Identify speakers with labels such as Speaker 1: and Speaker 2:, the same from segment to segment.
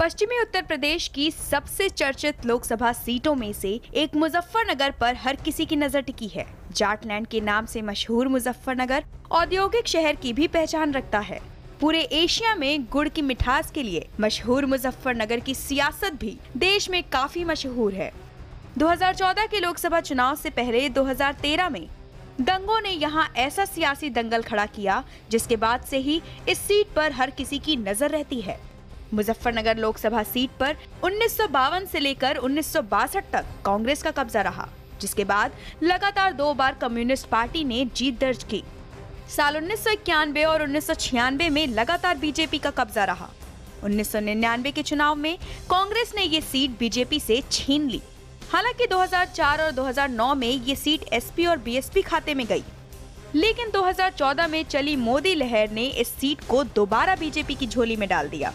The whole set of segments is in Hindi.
Speaker 1: पश्चिमी उत्तर प्रदेश की सबसे चर्चित लोकसभा सीटों में से एक मुजफ्फरनगर पर हर किसी की नजर टिकी है। जाटलैंड के नाम से मशहूर मुजफ्फरनगर औद्योगिक शहर की भी पहचान रखता है। पूरे एशिया में गुड़ की मिठास के लिए मशहूर मुजफ्फरनगर की सियासत भी देश में काफी मशहूर है। 2014 के लोकसभा चुनाव से पहले 2013 में दंगों ने यहां ऐसा सियासी दंगल खड़ा किया जिसके बाद से ही इस सीट पर हर किसी की नजर रहती है। मुजफ्फरनगर लोकसभा सीट पर 1952 से लेकर 1962 तक कांग्रेस का कब्जा रहा, जिसके बाद लगातार 2 बार कम्युनिस्ट पार्टी ने जीत दर्ज की। साल 1991 और 1996 में लगातार बीजेपी का कब्जा रहा। 1999 के चुनाव में कांग्रेस ने ये सीट बीजेपी से छीन ली। हालांकि 2004 और 2009 में ये सीट एसपी और बीएसपी खाते में गई, लेकिन 2014 में चली मोदी लहर ने इस सीट को दोबारा बीजेपी की झोली में डाल दिया।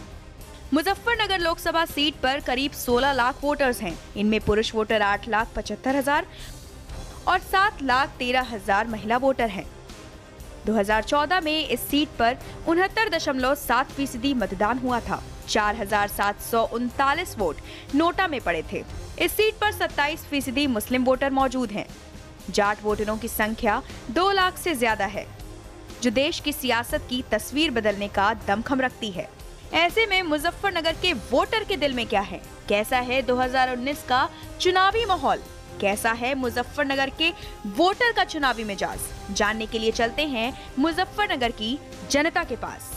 Speaker 1: मुजफ्फरनगर लोकसभा सीट पर करीब 16 लाख वोटर्स हैं। इनमें पुरुष वोटर 8,75,000 और 7,13,000 महिला वोटर हैं। 2014 में इस सीट पर 69.7% मतदान हुआ था। 4,739 वोट नोटा में पड़े थे। इस सीट पर 27% मुस्लिम वोटर मौजूद हैं। जाट वोटरों की संख्या 2 लाख से ज्यादा है, जो देश की सियासत की तस्वीर बदलने का दमखम रखती है। ऐसे में मुजफ्फरनगर के वोटर के दिल में क्या है? कैसा है 2019 का चुनावी माहौल? कैसा है मुजफ्फरनगर के वोटर का चुनावी मिजाज? जानने के लिए चलते हैं मुजफ्फरनगर की जनता के पास।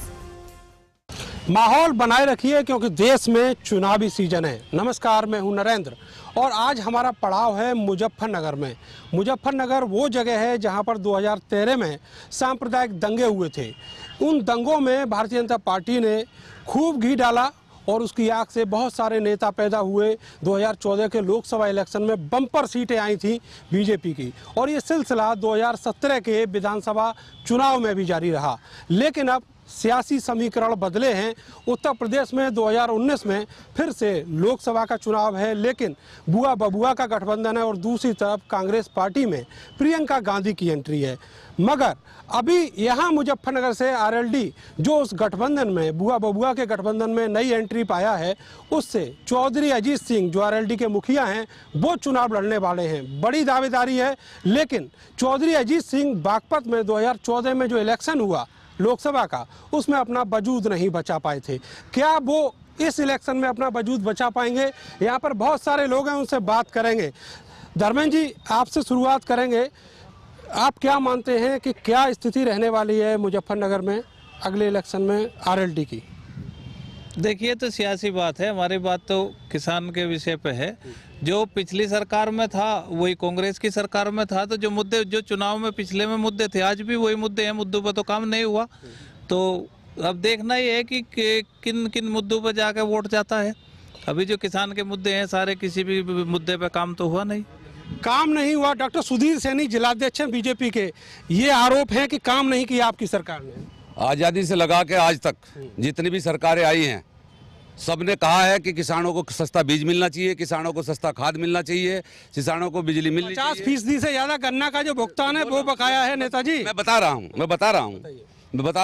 Speaker 2: माहौल बनाए रखिए क्योंकि देश में चुनावी सीजन है। नमस्कार, मैं हूं नरेंद्र और आज हमारा पड़ाव है मुजफ्फरनगर में। मुजफ्फरनगर वो जगह है जहां पर 2013 में सांप्रदायिक दंगे हुए थे। उन दंगों में भारतीय जनता पार्टी ने खूब घी डाला और उसकी आग से बहुत सारे नेता पैदा हुए। 2014 के लोकसभा इलेक्शन में बम्पर सीटें आई थी बीजेपी की और ये सिलसिला 2017 के विधानसभा चुनाव में भी जारी रहा। लेकिन अब सियासी समीकरण बदले हैं। उत्तर प्रदेश में 2019 में फिर से लोकसभा का चुनाव है, लेकिन बुआ बबुआ का गठबंधन है और दूसरी तरफ कांग्रेस पार्टी में प्रियंका गांधी की एंट्री है। मगर अभी यहाँ मुजफ्फरनगर से आरएलडी जो उस गठबंधन में बुआ बबुआ के गठबंधन में नई एंट्री पाया है, उससे चौधरी अजीत सिंह जो आरएलडी के मुखिया हैं वो चुनाव लड़ने वाले हैं। बड़ी दावेदारी है, लेकिन चौधरी अजीत सिंह बागपत में 2014 में जो इलेक्शन हुआ लोकसभा का, उसमें अपना वजूद नहीं बचा पाए थे। क्या वो इस इलेक्शन में अपना वजूद बचा पाएंगे? यहाँ पर बहुत सारे लोग हैं, उनसे बात करेंगे। धर्मेंद्र जी, आपसे शुरुआत करेंगे। आप क्या मानते हैं कि क्या स्थिति रहने वाली है मुजफ्फरनगर में अगले इलेक्शन में आरएलडी की?
Speaker 3: देखिए, तो सियासी बात है, हमारी बात तो किसान के विषय पे है। जो पिछली सरकार में था वही कांग्रेस की सरकार में था, तो जो मुद्दे जो चुनाव में पिछले में मुद्दे थे आज भी वही मुद्दे हैं। मुद्दों पर तो काम नहीं हुआ, तो अब देखना ही है कि किन किन मुद्दों पर जाकर वोट जाता है। अभी जो किसान के मुद्दे हैं सारे, किसी भी मुद्दे पर काम तो हुआ नहीं।
Speaker 2: काम नहीं हुआ। डॉक्टर सुधीर सैनी जिलाध्यक्ष हैं बीजेपी के, ये आरोप है कि काम नहीं किया आपकी सरकार ने।
Speaker 4: आज़ादी से लगा के आज तक जितनी भी सरकारें आई हैं, सबने कहा है कि किसानों को सस्ता बीज मिलना चाहिए, किसानों को सस्ता खाद मिलना चाहिए, किसानों को बिजली मिलनी चाहिए।
Speaker 2: 50% से ज्यादा गन्ना का जो भुगतान है वो बकाया है नेताजी।
Speaker 4: मैं बता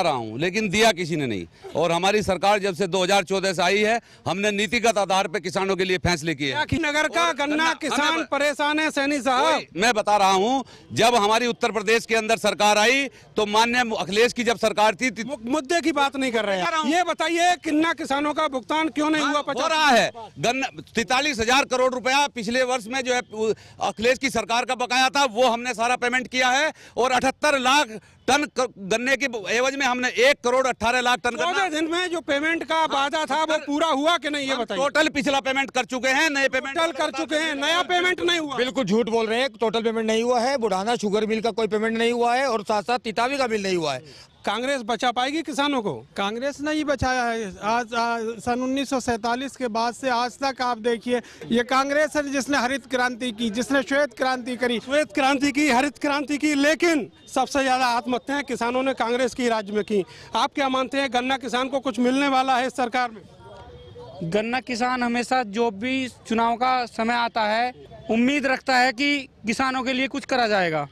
Speaker 4: रहा हूँ, लेकिन दिया किसी ने नहीं। और हमारी सरकार जब से 2014 से आई है, हमने नीतिगत आधार पर किसानों के लिए फैसले किए हैं।
Speaker 2: नगर का गन्ना किसान परेशान है सैनी साहब।
Speaker 4: मैं बता रहा हूँ, जब हमारी उत्तर प्रदेश के अंदर सरकार आई तो माननीय अखिलेश की जब सरकार थी,
Speaker 2: मुद्दे की बात नहीं कर रहे हैं। ये बताइए, गन्ना किसानों का भुगतान क्यों नहीं हुआ?
Speaker 4: हो रहा है। गन्ना 43,000 करोड़ रुपया पिछले वर्ष में जो है अखिलेश की सरकार का बकाया था, वो हमने सारा पेमेंट किया है। और 78 लाख टन गन्ने के एवज में हमने 1,18,00,000 टन गन्ना।
Speaker 2: 14 दिन में जो पेमेंट का वादा था वो पूरा हुआ कि नहीं, ये बताइए।
Speaker 4: टोटल पिछला पेमेंट कर चुके हैं, नए पेमेंट
Speaker 2: कर चुके हैं, नया पेमेंट नहीं हुआ।
Speaker 5: बिल्कुल झूठ बोल रहे हैं, टोटल पेमेंट नहीं हुआ है। बुढ़ाना शुगर मिल का कोई पेमेंट नहीं हुआ है और साथ साथ तितावी का बिल नहीं हुआ है।
Speaker 2: कांग्रेस बचा पाएगी किसानों को?
Speaker 6: कांग्रेस ने ही बचाया है। आज सन 1947 के बाद से आज तक आप देखिए, ये कांग्रेस है जिसने हरित क्रांति की, जिसने श्वेत क्रांति करी।
Speaker 2: श्वेत क्रांति की, हरित क्रांति की, लेकिन सबसे ज्यादा आत्महत्याएं किसानों ने कांग्रेस की राज्य में की। आप क्या मानते हैं, गन्ना किसान को कुछ मिलने वाला है इस सरकार में?
Speaker 7: गन्ना किसान हमेशा जो भी चुनाव का समय आता है उम्मीद रखता है कि किसानों के लिए कुछ करा जाएगा,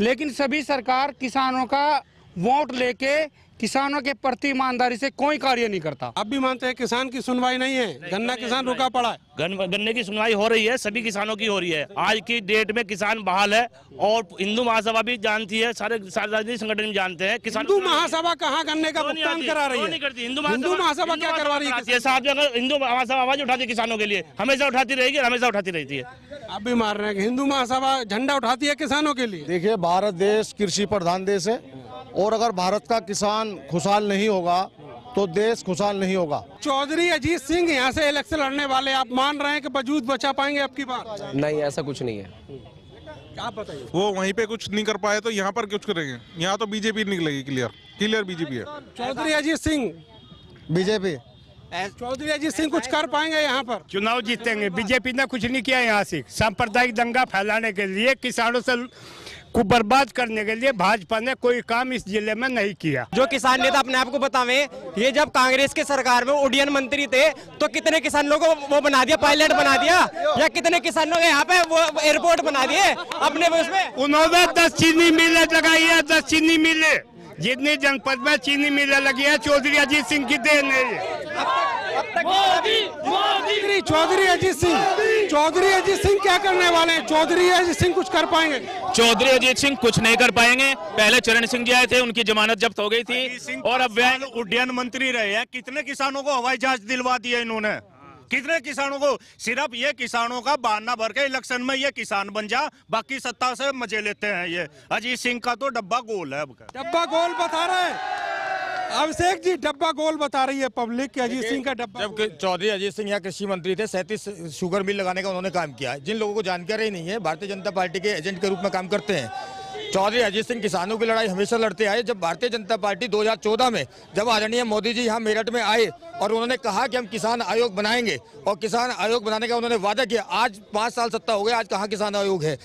Speaker 7: लेकिन सभी सरकार किसानों का वोट लेके किसानों के प्रति ईमानदारी से कोई कार्य नहीं करता।
Speaker 2: अब भी मानते हैं किसान की सुनवाई नहीं है, गन्ना किसान रुका पड़ा है।
Speaker 8: गन्ने की सुनवाई हो रही है, सभी किसानों की हो रही है। आज की डेट में किसान बहाल है और हिंदू महासभा भी जानती है, सारे राजनीतिक संगठन भी जानते हैं।
Speaker 2: हिंदू महासभा कहाँ गन्ने का भुगतान करा रही है?
Speaker 8: हिंदू
Speaker 2: महासभा क्या करवा रही है?
Speaker 8: साथ में अगर हिंदू महासभा आवाज उठाती है किसानों के लिए, हमेशा उठाती रहेगी, हमेशा उठाती रहती है।
Speaker 2: आप भी मार रहे हैं कि हिंदू महासभा झंडा उठाती है किसानों के लिए।
Speaker 9: देखिए, भारत देश कृषि प्रधान देश है और अगर भारत का किसान खुशहाल नहीं होगा तो देश खुशहाल नहीं होगा।
Speaker 2: चौधरी अजीत सिंह यहाँ से इलेक्शन लड़ने वाले, आप मान रहे हैं कि वजूद बचा पाएंगे अब की बार?
Speaker 10: नहीं, ऐसा कुछ नहीं है।
Speaker 2: आप बताइए।
Speaker 11: वो वहीं पे कुछ नहीं कर पाए तो यहाँ पर कुछ करेंगे? यहाँ तो बीजेपी निकलेगी, क्लियर बीजेपी है।
Speaker 2: चौधरी अजीत सिंह
Speaker 9: बीजेपी,
Speaker 2: चौधरी अजीत सिंह कुछ कर पाएंगे यहाँ पर?
Speaker 7: चुनाव जीतेंगे। बीजेपी ने कुछ नहीं किया यहाँ से, सांप्रदायिक दंगा फैलाने के लिए, किसानों से को बर्बाद करने के लिए भाजपा ने कोई काम इस जिले में नहीं किया।
Speaker 10: जो किसान नेता अपने आप को बतावे, ये जब कांग्रेस के सरकार में उड्डयन मंत्री थे तो कितने किसानों को वो बना दिया, पायलट बना दिया, या कितने किसानों के यहाँ पे वो एयरपोर्ट बना दिए अपने उसमें।
Speaker 7: उन्होंने 10 चीनी मिलें लगाई है, 10 चीनी मिलें। जितनी जनपद में चीनी मिलें लगी है चौधरी अजीत सिंह की देन है।
Speaker 2: चौधरी अजीत सिंह क्या करने वाले हैं? चौधरी अजीत सिंह कुछ कर पाएंगे?
Speaker 12: चौधरी अजीत सिंह कुछ नहीं कर पाएंगे। पहले चरण सिंह जी आए थे, उनकी जमानत जब्त हो गई थी और अब वे
Speaker 8: उड्डयन मंत्री रहे हैं। कितने किसानों को हवाई जहाज दिलवा दिया इन्होंने? कितने किसानों को? सिर्फ ये किसानों का बहाना भर के इलेक्शन में ये किसान बन जा, बाकी सत्ता से मजे लेते हैं। ये अजीत सिंह का तो डब्बा गोल है।
Speaker 2: डब्बा गोल बता रहे हैं अभिषेक जी, डब्बा गोल बता रही है पब्लिक कि अजीत सिंह का डब्बा।
Speaker 5: जब चौधरी अजीत सिंह यहाँ कृषि मंत्री थे, 37 शुगर मिल लगाने का उन्होंने काम किया। जिन लोगों को जानकारी नहीं है, भारतीय जनता पार्टी के एजेंट के रूप में काम करते हैं। चौधरी अजीत सिंह किसानों की लड़ाई हमेशा लड़ते आए। जब भारतीय जनता पार्टी 2014 में जब आदरणीय मोदी जी यहाँ मेरठ में आए और उन्होंने कहा कि हम किसान आयोग बनाएंगे और किसान आयोग बनाने का उन्होंने वादा किया, आज 5 साल सत्ता हो गया, आज कहाँ किसान आयोग है?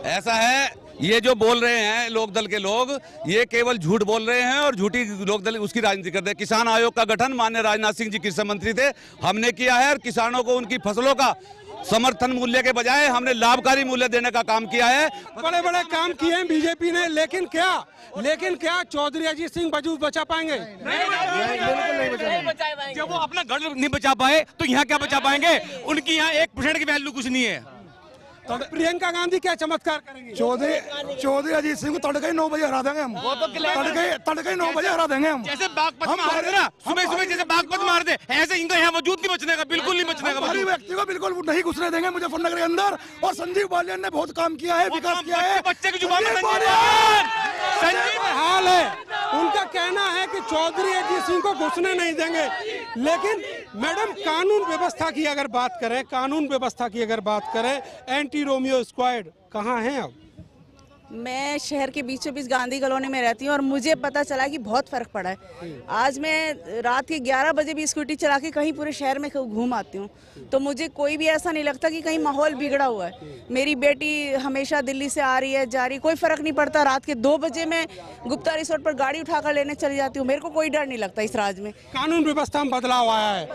Speaker 4: ऐसा है, ये जो बोल रहे हैं लोकदल के लोग, ये केवल झूठ बोल रहे हैं और झूठी लोकदल उसकी राजनीति करते हैं। किसान आयोग का गठन माननीय राजनाथ सिंह जी कृषि मंत्री थे, हमने किया है और किसानों को उनकी फसलों का समर्थन मूल्य के बजाय हमने लाभकारी मूल्य देने का काम किया है।
Speaker 2: बड़े बड़े काम किए हैं बीजेपी ने, लेकिन क्या चौधरी अजीत सिंह वजूद बचा पाएंगे?
Speaker 8: नहीं बचाएंगे। जब वो अपना घर नहीं बचा पाए तो यहाँ क्या बचा पाएंगे? उनकी यहाँ 1% की वैल्यू कुछ नहीं है।
Speaker 2: तो प्रियंका गांधी क्या चमत्कार करेंगे?
Speaker 9: चौधरी अजीत सिंह को तड़के 9 बजे हरा देंगे हम। वो तो तड़के 9 बजे हरा देंगे हम।
Speaker 8: जैसे बागपत मार दे ना, सुबह जैसे बागपत मार दे, ऐसे इनका यहाँ वजूद नहीं बचने का, बिल्कुल नहीं बचने का।
Speaker 9: व्यक्ति को बिल्कुल नहीं घुसने देंगे मुजफ्फरनगर के अंदर। और संजीव बालियान ने बहुत काम किया है, विकास किया है।
Speaker 8: बच्चे की जुबान में
Speaker 2: संजीव हाल है, उनका कहना है कि चौधरी अजीत सिंह को घुसने नहीं देंगे। लेकिन मैडम, कानून व्यवस्था की अगर बात करें, एंटी रोमियो स्क्वाड कहाँ है अब?
Speaker 13: मैं शहर के बीचों बीच गांधी कॉलोनी में रहती हूँ और मुझे पता चला कि बहुत फर्क पड़ा है। आज मैं रात के 11 बजे भी स्कूटी चला के कहीं पूरे शहर में घूम आती हूँ, तो मुझे कोई भी ऐसा नहीं लगता कि कहीं माहौल बिगड़ा हुआ है। मेरी बेटी हमेशा दिल्ली से आ रही है, जा रही, कोई फर्क नहीं पड़ता। रात के 2 बजे मैं गुप्ता रिसोर्ट पर गाड़ी उठाकर लेने चली जाती हूँ, मेरे को कोई डर नहीं लगता इस राज्य में।
Speaker 2: कानून व्यवस्था में बदलाव आया है,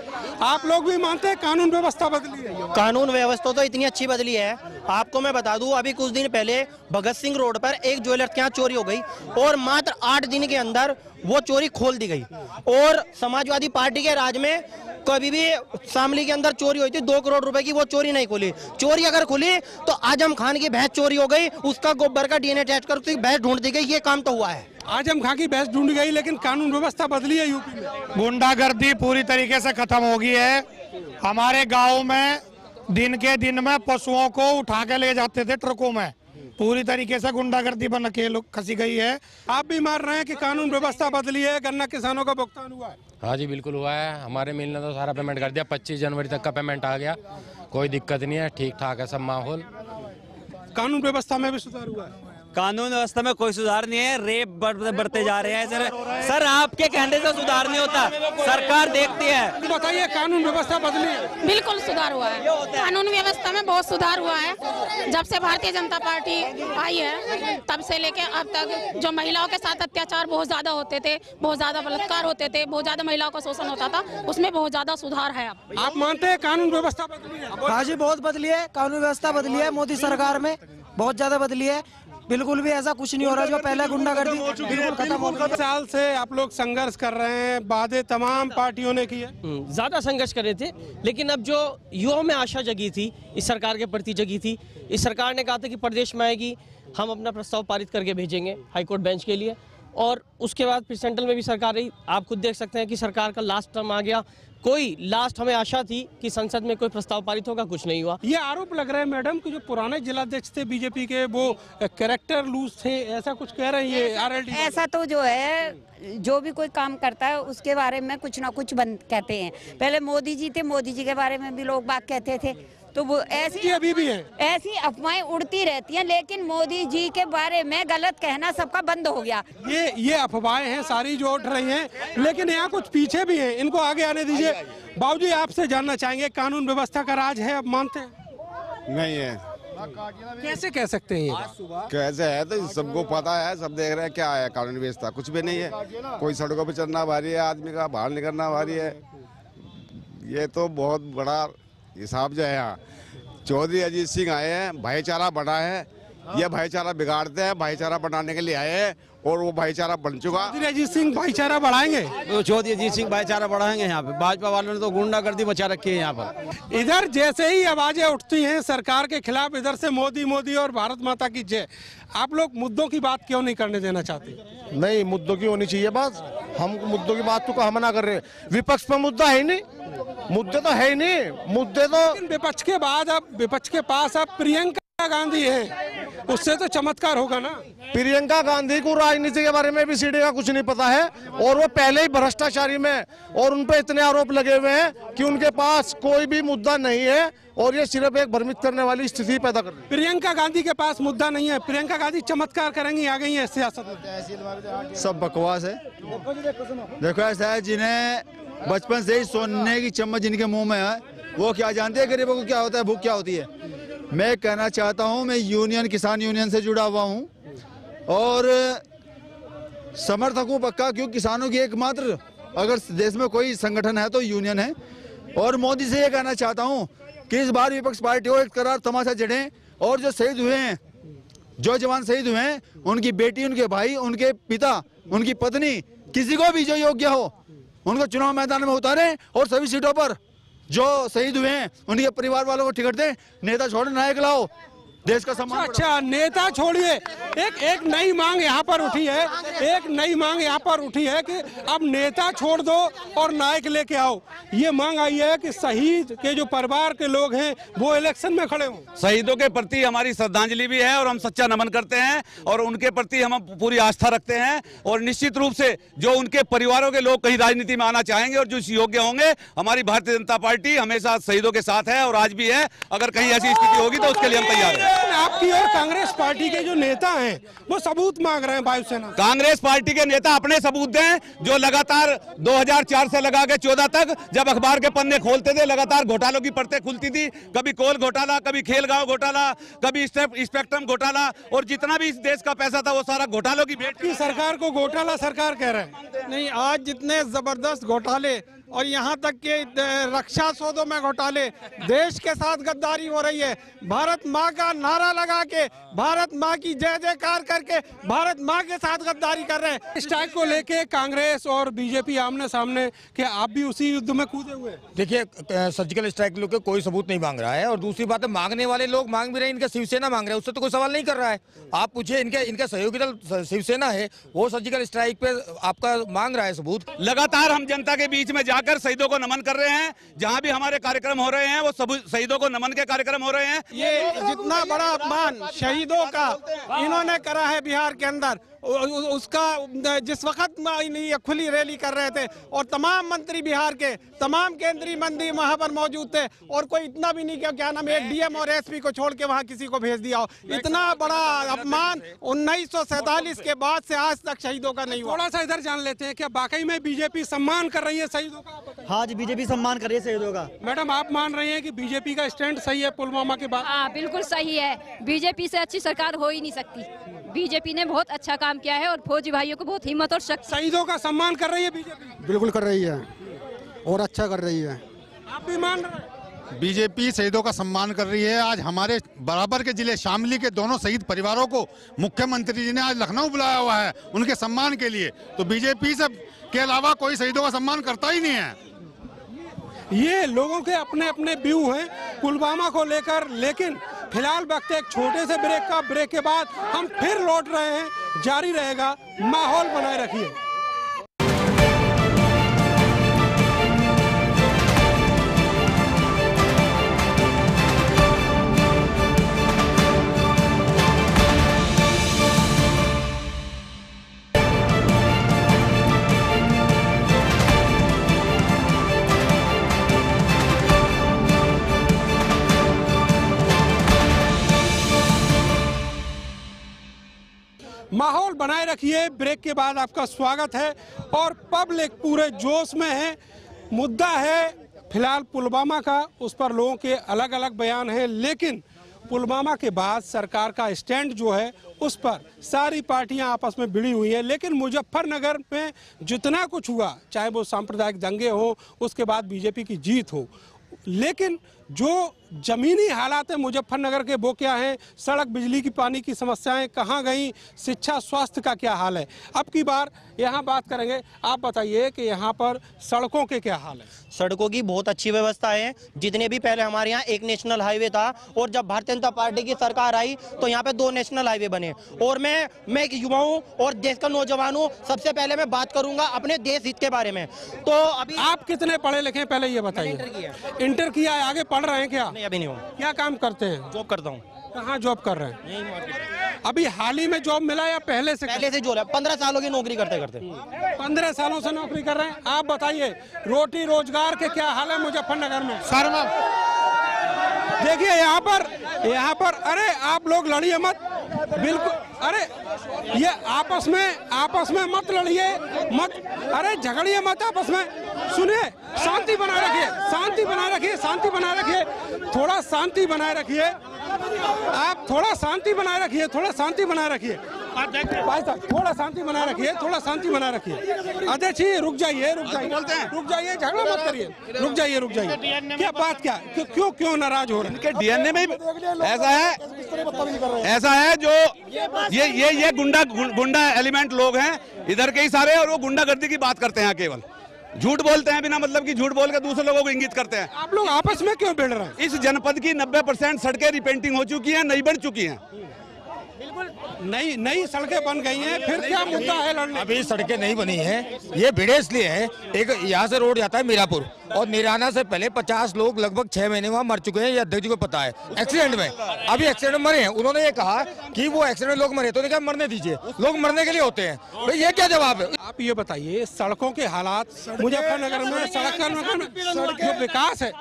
Speaker 2: आप लोग भी मानते हैं कानून व्यवस्था बदली है?
Speaker 10: कानून व्यवस्था तो इतनी अच्छी बदली है, आपको मैं बता दूं, अभी कुछ दिन पहले भगत सिंह रोड पर एक ज्वेलर के यहाँ चोरी हो गई और मात्र 8 दिन के अंदर वो चोरी खोल दी गई। और समाजवादी पार्टी के राज में कभी भी शामली के अंदर चोरी हुई थी 2 करोड़ रुपए की, वो चोरी नहीं खुली। चोरी अगर खुली तो आजम खान की भैंस चोरी हो गई, उसका गोबर का DNA टेस्ट कर उसकी भैंस ढूंढ दी गई। ये काम तो हुआ है।
Speaker 2: आजम खान की भैंस ढूंढ गई, लेकिन कानून व्यवस्था बदली है यूपी में।
Speaker 7: गुंडागर्दी पूरी तरीके से खत्म हो गई है। हमारे गाँव में दिन के दिन में पशुओं को उठा के ले जाते थे ट्रकों में, पूरी तरीके से गुंडागर्दी बन के खसी गई है।
Speaker 2: आप भी मान रहे हैं कि कानून व्यवस्था बदली है, गन्ना किसानों का भुगतान हुआ है?
Speaker 14: हाँ जी, बिल्कुल हुआ है। हमारे मिल ने तो सारा पेमेंट कर दिया, 25 जनवरी तक का पेमेंट आ गया, कोई दिक्कत नहीं है, ठीक ठाक है सब माहौल।
Speaker 2: कानून व्यवस्था में भी सुधार हुआ है?
Speaker 15: कानून व्यवस्था में कोई सुधार नहीं है, रेप बढ़ते जा रहे हैं। सर आपके कहने से सुधार नहीं होता, सरकार देखती है।
Speaker 2: बताइए, कानून व्यवस्था बदली है?
Speaker 16: बिल्कुल सुधार हुआ है, कानून व्यवस्था में बहुत सुधार हुआ है। जब से भारतीय जनता पार्टी आई है तब से लेके अब तक जो महिलाओं के साथ अत्याचार बहुत ज्यादा होते थे, बहुत ज्यादा बलात्कार होते थे, बहुत ज्यादा महिलाओं का शोषण होता था, उसमें बहुत ज्यादा सुधार है।
Speaker 2: आप मानते हैं कानून व्यवस्था बदली है?
Speaker 10: हाँ जी, बहुत बदली है, कानून व्यवस्था बदली है मोदी सरकार में।
Speaker 17: बहुत ज्यादा बदली है। बिल्कुल भी ऐसा कुछ नहीं हो रहा जो पहले गुंडागर्दी बिल्कुल खत्म हो गई।
Speaker 2: साल से आप लोग संघर्ष कर रहे हैं, वादे तमाम पार्टियों ने किए,
Speaker 18: ज्यादा संघर्ष कर रहे थे, लेकिन अब जो युवाओं में आशा जगी थी, इस सरकार के प्रति जगी थी। इस सरकार ने कहा था कि प्रदेश में आएगी, हम अपना प्रस्ताव पारित करके भेजेंगे हाईकोर्ट बेंच के लिए, और उसके बाद फिर सेंट्रल में भी सरकार रही। आप खुद देख सकते हैं कि सरकार का लास्ट टर्म आ गया। कोई लास्ट हमें आशा थी कि संसद में कोई प्रस्ताव पारित होगा, कुछ नहीं हुआ।
Speaker 2: ये आरोप लग रहा है मैडम कि जो पुराने जिलाध्यक्ष थे बीजेपी के, वो कैरेक्टर लूज थे, ऐसा कुछ कह रहे हैं आरएलडी।
Speaker 19: ऐसा तो जो है, जो भी कोई काम करता है उसके बारे में कुछ ना कुछ कहते हैं। पहले मोदी जी थे, मोदी जी के बारे में भी लोग बात कहते थे, तो वो ऐसी
Speaker 2: अभी भी है,
Speaker 19: ऐसी अफवाहें उड़ती रहती हैं, लेकिन मोदी जी के बारे में गलत कहना सबका बंद हो गया।
Speaker 2: ये अफवाहें हैं सारी जो उठ रही हैं, लेकिन यहाँ कुछ पीछे भी हैं, इनको आगे आने दीजिए। बाबूजी, आपसे जानना चाहेंगे, कानून व्यवस्था का राज है, अब मानते हैं?
Speaker 20: नहीं है।
Speaker 2: कैसे कह सकते हैं?
Speaker 20: कैसे है तो सबको पता है, सब देख रहे हैं क्या है कानून व्यवस्था, कुछ भी नहीं है। कोई सड़कों पे चलना भारी है, आदमी का बाहर निकलना भारी है। ये तो बहुत बड़ा हिसाब जो है। यहाँ चौधरी अजीत सिंह आए हैं, भाईचारा बढ़ा है, ये भाईचारा बिगाड़ते हैं, भाईचारा बनाने के लिए आए हैं और वो भाईचारा बन चुका।
Speaker 2: चौधरी अजीत सिंह भाईचारा बढ़ाएंगे?
Speaker 15: तो चौधरी अजीत सिंह भाईचारा बढ़ाएंगे। यहाँ पे भाजपा वालों ने तो गुंडागर्दी मचा रखी है यहाँ पर।
Speaker 2: इधर जैसे ही आवाजें उठती हैं सरकार के खिलाफ, इधर से मोदी मोदी और भारत माता की जय। आप लोग मुद्दों की बात क्यों नहीं करने देना चाहते?
Speaker 9: नहीं, मुद्दों की होनी चाहिए बात। हम मुद्दों की बात तो हम ना कर रहे, विपक्ष पर मुद्दा है ही नहीं, मुद्दे तो है ही नहीं। मुद्दे तो
Speaker 2: विपक्ष के बाद अब विपक्ष के पास अब प्रियंका गांधी है, उससे तो चमत्कार होगा ना।
Speaker 9: प्रियंका गांधी को राजनीति के बारे में भी सीढ़ी का कुछ नहीं पता है, और वो पहले ही भ्रष्टाचारी में, और उन पे इतने आरोप लगे हुए हैं कि उनके पास कोई भी मुद्दा नहीं है, और ये सिर्फ एक भ्रमित करने वाली स्थिति पैदा कर रही है।
Speaker 2: प्रियंका गांधी के पास मुद्दा नहीं है, प्रियंका गांधी चमत्कार करेंगी, आ गई है सियासत में।
Speaker 21: सब बकवास है। देखो ऐसा है, जिन्हें बचपन से ही सोने की चम्मच जिनके मुंह में है, वो क्या जानते हैं गरीबों को क्या होता है, भूख क्या होती है। मैं कहना चाहता हूं, मैं यूनियन, किसान यूनियन से जुड़ा हुआ हूं और समर्थक हूं पक्का, क्योंकि किसानों की एकमात्र अगर देश में कोई संगठन है तो यूनियन है। और मोदी से ये कहना चाहता हूं कि इस बार विपक्ष पार्टियों एक करार तमाशा जड़ें, और जो शहीद हुए हैं, जो जवान शहीद हुए हैं, उनकी बेटी, उनके भाई, उनके पिता, उनकी पत्नी, किसी को भी जो योग्य हो उनको चुनाव मैदान में उतारें, और सभी सीटों पर जो शहीद हुए हैं उनके परिवार वालों को टिकट दें। नेता छोड़ो, नायक लाओ, देश का सम्मान।
Speaker 2: अच्छा, नेता छोड़िए, एक नई मांग यहाँ पर उठी है, एक नई मांग यहाँ पर उठी है कि अब नेता छोड़ दो और नायक लेके आओ। ये मांग आई है कि शहीद के जो परिवार के लोग हैं वो इलेक्शन में खड़े हों।
Speaker 4: शहीदों के प्रति हमारी श्रद्धांजलि भी है और हम सच्चा नमन करते हैं और उनके प्रति हम पूरी आस्था रखते हैं, और निश्चित रूप से जो उनके परिवारों के लोग कहीं राजनीति में आना चाहेंगे और जो योग्य होंगे, हमारी भारतीय जनता पार्टी हमेशा शहीदों के साथ है और आज भी है। अगर कहीं ऐसी स्थिति होगी तो उसके लिए हम तैयार हैं।
Speaker 2: आपकी और कांग्रेस पार्टी के जो नेता हैं वो सबूत मांग रहे हैं वायुसेना।
Speaker 4: कांग्रेस पार्टी के नेता अपने सबूत दें, जो लगातार 2004 से लगा के 14 तक जब अखबार के पन्ने खोलते थे, लगातार घोटालों की परतें खुलती थी। कभी कोल घोटाला, कभी खेलगांव घोटाला, कभी स्पेक्ट्रम घोटाला, और जितना भी इस देश का पैसा था वो सारा घोटालों की भेंट की।
Speaker 2: सरकार को घोटाला सरकार कह रहे हैं।
Speaker 6: नहीं, आज जितने जबरदस्त घोटाले और यहाँ तक के रक्षा सौदों में घोटाले, देश के साथ गद्दारी हो रही है। भारत माँ का नारा लगा के, भारत माँ की जय जयकार करके भारत माँ के साथ गद्दारी कर रहे हैं।
Speaker 2: स्ट्राइक को लेके कांग्रेस और बीजेपी आमने सामने, क्या आप भी उसी युद्ध में कूदे हुए?
Speaker 5: देखिए, सर्जिकल स्ट्राइक लोग कोई सबूत नहीं मांग रहा है, और दूसरी बात है, मांगने वाले लोग मांग भी रहे हैं, इनका शिवसेना मांग रहा है, उससे तो कोई सवाल नहीं कर रहा है। आप पूछिए, इनका सहयोगी दल शिवसेना है, वो सर्जिकल स्ट्राइक पे आपका मांग रहा है सबूत।
Speaker 4: लगातार हम जनता के बीच में जाकर शहीदों को नमन कर रहे हैं। जहां भी हमारे कार्यक्रम हो रहे हैं वो सब शहीदों को नमन के कार्यक्रम हो रहे हैं।
Speaker 6: ये जितना बड़ा अपमान शहीदों का इन्होंने करा है बिहार के अंदर, उसका जिस वक्त ये खुली रैली कर रहे थे और तमाम मंत्री बिहार के, तमाम केंद्रीय मंत्री वहां पर मौजूद थे, और कोई इतना भी नहीं क्या नाम, एक डीएम और एसपी को छोड़ के वहां किसी को भेज दिया हो। इतना बड़ा अपमान 1947 के बाद से आज तक शहीदों का नहीं हुआ।
Speaker 2: थोड़ा सा इधर जान लेते हैं, क्या वाकई में बीजेपी सम्मान कर रही है शहीदों का?
Speaker 17: हाँ जी, बीजेपी सम्मान कर रही है शहीदों का।
Speaker 2: मैडम, आप मान रही हैं कि बीजेपी का स्टैंड सही है पुलवामा के बाद?
Speaker 22: हाँ, बिल्कुल सही है। बीजेपी से अच्छी सरकार हो ही नहीं सकती। बीजेपी ने बहुत अच्छा काम किया है और फौजी भाइयों को बहुत हिम्मत और शक्ति।
Speaker 2: शहीदों का सम्मान कर रही है बीजेपी?
Speaker 23: बिल्कुल कर रही है और अच्छा कर रही है।
Speaker 2: आप भी मान रहे हैं?
Speaker 1: बीजेपी शहीदों का सम्मान कर रही है। आज हमारे बराबर के जिले शामली के दोनों शहीद परिवारों को मुख्यमंत्री जी ने आज लखनऊ बुलाया हुआ है उनके सम्मान के लिए। तो बीजेपी से के अलावा कोई शहीदों का सम्मान करता ही नहीं है।
Speaker 2: ये लोगों के अपने अपने व्यू हैं पुलवामा को लेकर, लेकिन फिलहाल वक्त एक छोटे से ब्रेक के बाद हम फिर लौट रहे हैं। जारी रहेगा, माहौल बनाए रखिए। माहौल बनाए रखिए। ब्रेक के बाद आपका स्वागत है और पब्लिक पूरे जोश में है। मुद्दा है फिलहाल पुलवामा का, उस पर लोगों के अलग अलग बयान हैं, लेकिन पुलवामा के बाद सरकार का स्टैंड जो है उस पर सारी पार्टियां आपस में भिड़ी हुई हैं। लेकिन मुजफ्फरनगर में जितना कुछ हुआ, चाहे वो सांप्रदायिक दंगे हो, उसके बाद बीजेपी की जीत हो, लेकिन जो जमीनी हालात है मुजफ्फरनगर के वो क्या हैं? सड़क, बिजली की, पानी की समस्याएं कहाँ गई? शिक्षा, स्वास्थ्य का क्या हाल है? अब की बार यहाँ बात करेंगे। आप बताइए कि यहाँ पर सड़कों के क्या हाल है?
Speaker 10: सड़कों की बहुत अच्छी व्यवस्था है। जितने भी पहले हमारे यहाँ एक नेशनल हाईवे था और जब भारतीय जनता पार्टी की सरकार आई तो यहाँ पे 2 नेशनल हाईवे बने। और मैं एक युवा हूँ और देश का नौजवान हूँ। सबसे पहले मैं बात करूंगा अपने देश हित के बारे में। तो अभी
Speaker 2: आप कितने पढ़े लिखे पहले ये बताइए? इंटर किया है, आगे पढ़ रहे हैं क्या?
Speaker 10: अभी नहीं हूँ।
Speaker 2: क्या काम करते हैं?
Speaker 10: जॉब करता हूँ।
Speaker 2: कहाँ जॉब कर रहे हैं? अभी हाल ही में जॉब मिला या पहले से
Speaker 10: जॉब है? 15 सालों की नौकरी करते
Speaker 2: 15 सालों से नौकरी कर रहे हैं। आप बताइए रोटी रोजगार के क्या हाल है मुजफ्फरनगर में?
Speaker 7: सर
Speaker 2: देखिए यहाँ पर अरे आप लोग लड़िए मत, बिल्कुल। अरे ये आपस में मत लड़िए, मत, अरे झगड़िए मत आपस में। सुनिए, शांति बनाए रखिए, शांति बनाए रखिए, शांति बनाए रखिए, थोड़ा शांति बनाए रखिए। आप थोड़ा शांति बनाए रखिए, थोड़ा शांति बनाए रखिए भाई साहब, थोड़ा शांति बनाए रखिए, थोड़ा शांति बनाए रखिए। अध्यक्ष जी रुक जाइए, रुक जाइए, झगड़ा मत करिए, रुक जाइए। क्या बात, क्या क्यों नाराज हो रहे हैं?
Speaker 4: इनके डीएनए में ऐसा है जो ये गुंडा एलिमेंट लोग हैं इधर के ही सारे, और वो गुंडागर्दी की बात करते हैं, केवल झूठ बोलते हैं, बिना मतलब की झूठ बोल के दूसरे लोगों को इंगित करते हैं।
Speaker 2: आप लोग आपस में क्यों भिड़ रहे हैं?
Speaker 4: इस जनपद की 90% सड़कें रिपेंटिंग हो चुकी हैं, नहीं बन चुकी हैं।
Speaker 2: नई सड़कें बन गई हैं, फिर क्या मुद्दा है लड़ने?
Speaker 5: अभी सड़कें नहीं बनी हैं, ये भिड़े इसलिए है। एक यहाँ से रोड जाता है मीरापुर, और मीराना से पहले 50 लोग लगभग 6 महीने वहाँ मर चुके हैं, ये अध्यक्ष जी को पता है, एक्सीडेंट में। अभी एक्सीडेंट में मरे हैं। उन्होंने ये कहा कि वो एक्सीडेंट लोग मरे, तो उन्होंने कहा मरने दीजिए, लोग मरने के लिए होते हैं। तो ये क्या जवाब है?
Speaker 2: आप ये बताइए, सड़कों के हालात मुजफ्फरनगर में, सड़क जो विकास है,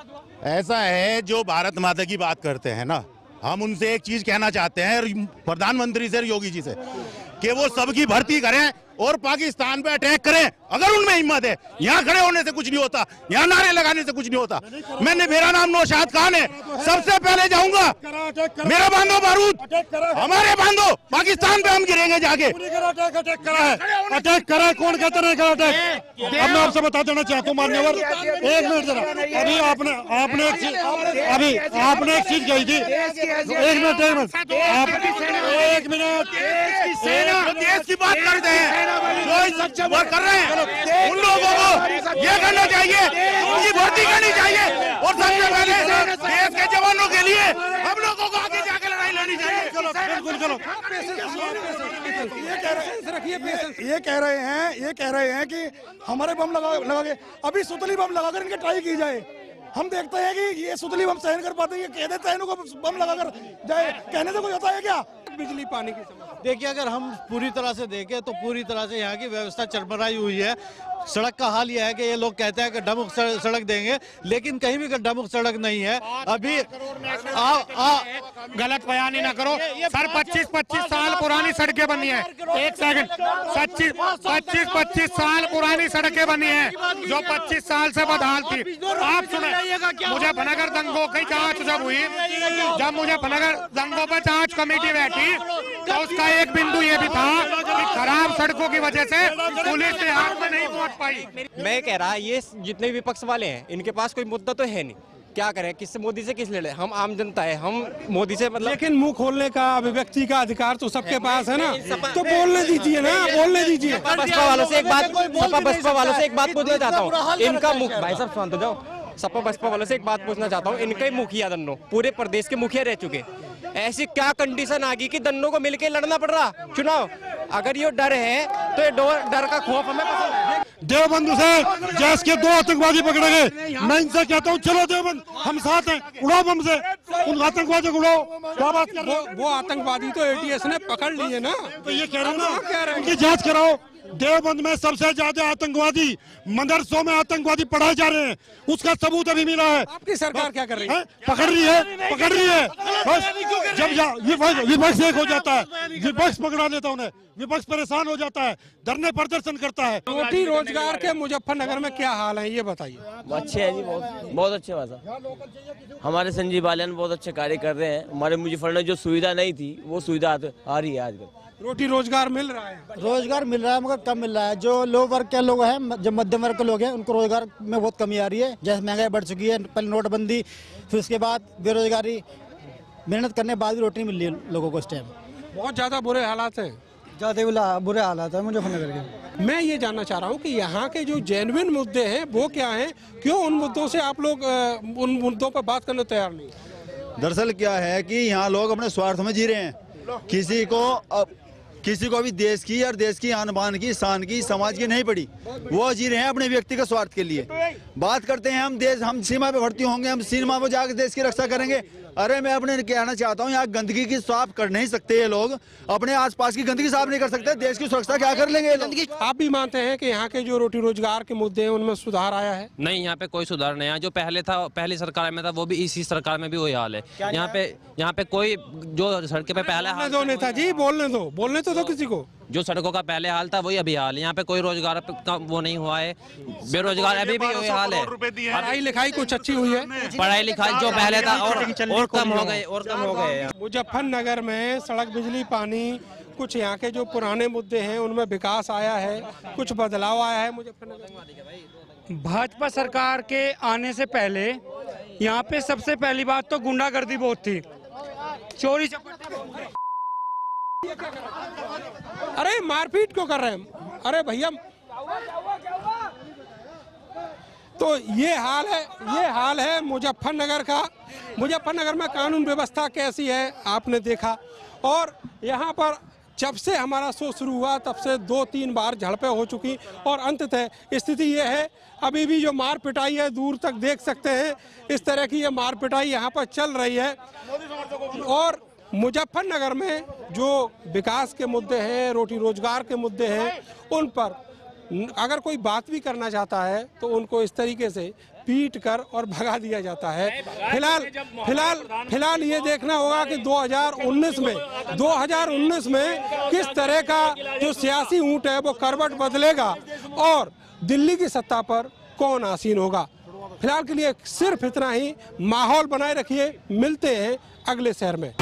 Speaker 8: ऐसा है जो भारत माता की बात करते हैं ना, हम उनसे एक चीज कहना चाहते हैं प्रधानमंत्री से, योगी जी से, कि वो सबकी भर्ती करें और पाकिस्तान पे अटैक करें अगर उनमें हिम्मत है। यहाँ खड़े होने से कुछ नहीं होता, यहाँ नारे लगाने से कुछ नहीं होता। मेरा नाम नौशाद खान है, सबसे पहले जाऊंगा, मेरा बांधो बारूद, हमारे बांधो, पाकिस्तान पे हम गिरेंगे जाके।
Speaker 9: अटैक करा है, कौन कहता नहीं करा अटैक? अब मैं आपसे बता देना चाहता हूँ मान्यवर, एक मिनट जरा, अभी आपने एक चीज कही थी, एक मिनट
Speaker 8: देश की बात करते हैं, जो सक्षम कर रहे हैं उन लोगों को ये करना चाहिए, उनकी भर्ती करनी चाहिए, और सबसे पहले देश के जवानों के लिए हम लोगों को आगे जाकर लड़ाई लड़नी चाहिए।
Speaker 9: चलो ये कह रहे हैं कि हमारे बम लगा के, अभी सुतली बम लगाकर इनकी ट्राई की जाए। हम देखते हैं कि ये सुतली बम सहन कर पाते हैं, कह देते हैं इनको बम लगाकर जाए, कहने से कुछ होता है क्या?
Speaker 2: बिजली पानी की समस्या
Speaker 3: देखिए, अगर हम पूरी तरह से देखें तो पूरी तरह से यहाँ की व्यवस्था चरमराई हुई है। सड़क का हाल यह है कि ये लोग कहते हैं कि गड्ढामुक्त सड़क देंगे, लेकिन कहीं भी गड्ढामुक्त सड़क नहीं है। अभी
Speaker 7: गलत बयान ही ना करो सर, 25-25 साल पुरानी सड़कें बनी है। एक सेकंड, 25-25 साल पुरानी सड़कें बनी है जो 25 साल से बदहाल थी। आप सुने, मुजफ्फरनगर दंगों की जांच जब हुई, जब मुजफ्फरनगर दंगों पर जांच कमेटी बैठी, तो उसका एक बिंदु ये भी था कि खराब सड़कों की वजह से पुलिस के हाथ में नहीं पहुंच पाई।
Speaker 15: मैं कह रहा, ये जितने विपक्ष वाले हैं इनके पास कोई मुद्दा तो है नहीं,
Speaker 11: क्या करें, किससे, मोदी से किस ले लें? हम आम जनता है, हम मोदी से मतलब।
Speaker 2: लेकिन मुंह खोलने का अभिव्यक्ति का अधिकार तो सबके पास है ना, तो बोलने दीजिए ना, बोलने दीजिए।
Speaker 11: बसपा वालों से एक बात, सपा बसपा वालों से एक बात पूछना चाहता हूँ, इनका मुख, भाई साहब शांत हो जाओ। सपा बसपा वालों से एक बात पूछना चाहता हूँ, इनके ही मुखिया दन्नो पूरे प्रदेश के मुखिया रह चुके, ऐसी क्या कंडीशन आ गई कि दन्नों को मिलके लड़ना पड़ रहा चुनाव? अगर ये डर है तो ये डर का खौफ हमें पसंद है।
Speaker 12: देवबंद से जैस के 2 आतंकवादी पकड़े गए, मैं इनसे कहता हूँ चलो देवबंद, हम साथ हैं, उड़ाओ बम से उन आतंकवादी को उड़ाओ। क्या बात कर रहे हो?
Speaker 2: वो आतंकवादी तो एटीएस ने पकड़ लिए ना,
Speaker 12: तो ये कह रहे हो ना, उनकी जांच कराओ। देवबंद में सबसे ज्यादा आतंकवादी, मदरसों में आतंकवादी पढ़ाए जा रहे हैं, उसका सबूत अभी मिला है।
Speaker 2: आपकी सरकार क्या कर रही है?
Speaker 12: पकड़ रही है। बस जब विपक्ष एक हो जाता है, विपक्ष पकड़ा लेता है उन्हें, विपक्ष परेशान हो जाता है, धरने प्रदर्शन करता है।
Speaker 2: रोटी रोजगार के मुजफ्फरनगर में क्या हाल है, ये बताइए।
Speaker 23: अच्छे है जी, बहुत अच्छे बात। हमारे संजीव बालियान बहुत अच्छे कार्य कर रहे हैं। हमारे मुजफ्फरनगर जो सुविधा नहीं थी वो सुविधा आ रही है आजकल।
Speaker 2: रोटी रोजगार मिल रहा है?
Speaker 24: रोजगार मिल रहा है मगर कम मिल रहा है। जो लो वर्ग के लोग हैं, जो मध्यम वर्ग के लोग हैं, उनको रोजगार में बहुत कमी आ रही है। जैसे महंगाई बढ़ चुकी है, पहले नोटबंदी, फिर उसके बाद बेरोजगारी, मेहनत करने के बाद भी रोटी मिल रही है लोगों को इस टाइम।
Speaker 2: बहुत ज़्यादा बुरे हालात हैं,
Speaker 24: ज़्यादा बुरे हालात है मुजफ्फरनगर के।
Speaker 2: मैं ये जानना चाह रहा हूँ कि यहाँ के जो जेन्युइन मुद्दे हैं वो क्या हैं, क्यों उन मुद्दों से आप लोग उन मुद्दों पर बात करने तैयार नहीं?
Speaker 21: दरअसल क्या है कि यहाँ लोग अपने स्वार्थ में जी रहे हैं, किसी को भी देश की और देश की आन बान की, शान की, समाज की नहीं पड़ी, वो जी रहे हैं अपने व्यक्तिगत स्वार्थ के लिए। बात करते हैं हम सीमा पे भर्ती होंगे, हम सीमा पे जाकर देश की रक्षा करेंगे। अरे मैं अपने कहना चाहता हूँ, यहाँ गंदगी की साफ कर नहीं सकते ये लोग, अपने आसपास की गंदगी साफ नहीं कर सकते, देश की सुरक्षा क्या कर लेंगे ये लोग?
Speaker 2: आप भी मानते हैं कि यहाँ के जो रोटी रोजगार के मुद्दे हैं उनमें सुधार आया है?
Speaker 15: नहीं, यहाँ पे कोई सुधार नहीं है। जो पहले था, पहली सरकार में था, वो भी इसी सरकार में भी वही हाल है। यहाँ पे कोई जो सड़क पे पहले
Speaker 2: दो नेताजी बोलने तो किसी को,
Speaker 15: जो सड़कों का पहले हाल था वही अभी हाल है। यहाँ पे कोई रोजगार का वो नहीं हुआ है, बेरोजगार अभी भी वही हाल है।
Speaker 2: पढ़ाई लिखाई कुछ अच्छी हुई है?
Speaker 15: पढ़ाई लिखाई जो पहले था और कम हो गए।
Speaker 2: मुजफ्फरनगर में सड़क, बिजली, पानी, कुछ यहाँ के जो पुराने मुद्दे हैं उनमें विकास आया है, कुछ बदलाव आया है मुजफ्फरनगर?
Speaker 25: भाजपा सरकार के आने से पहले यहाँ पे सबसे पहली बात तो गुंडागर्दी बहुत थी, चोरी चपाटी।
Speaker 2: अरे मारपीट क्यों कर रहे हैं? अरे भैया, तो ये हाल है मुजफ्फरनगर का। मुजफ्फरनगर में कानून व्यवस्था कैसी है आपने देखा, और यहाँ पर जब से हमारा शो शुरू हुआ तब से 2-3 बार झड़पें हो चुकी, और अंततः स्थिति ये है, अभी भी जो मार पिटाई है दूर तक देख सकते हैं, इस तरह की ये मार पिटाई यहाँ पर चल रही है। और मुजफ्फरनगर में जो विकास के मुद्दे हैं, रोटी रोजगार के मुद्दे हैं, उन पर अगर कोई बात भी करना चाहता है तो उनको इस तरीके से पीट कर और भगा दिया जाता है। फिलहाल ये देखना होगा कि 2019 में किस तरह का जो सियासी ऊंट है वो करवट बदलेगा और दिल्ली की सत्ता पर कौन आसीन होगा। फिलहाल के लिए सिर्फ इतना ही। माहौल बनाए रखिए, मिलते हैं अगले शहर में।